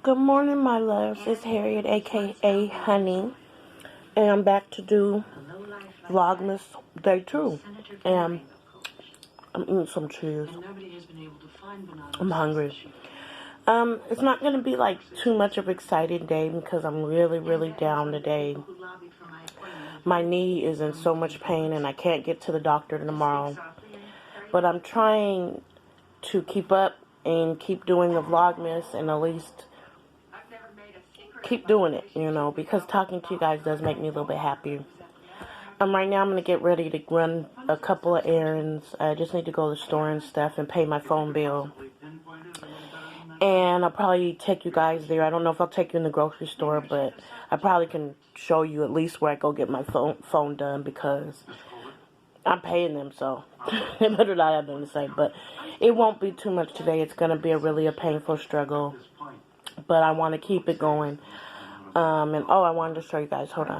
Good morning, my loves. It's Harriet, aka Honey, and I'm back to do Vlogmas Day 2. And I'm eating some cheese. I'm hungry. It's not going to be like too much of an exciting day because I'm really down today. My knee is in so much pain and I can't get to the doctor tomorrow. But I'm trying to keep up and keep doing the Vlogmas and at least keep doing it, you know, because talking to you guys does make me a little bit happier. Right now I'm going to get ready to run a couple of errands. I just need to go to the store and stuff and pay my phone bill. And I'll probably take you guys there. I don't know if I'll take you in the grocery store, but I probably can show you at least where I go get my phone done because I'm paying them, so they better not have nothing to say. But it won't be too much today. It's going to be a painful struggle, but I want to keep it going. And oh, I wanted to show you guys. Hold on.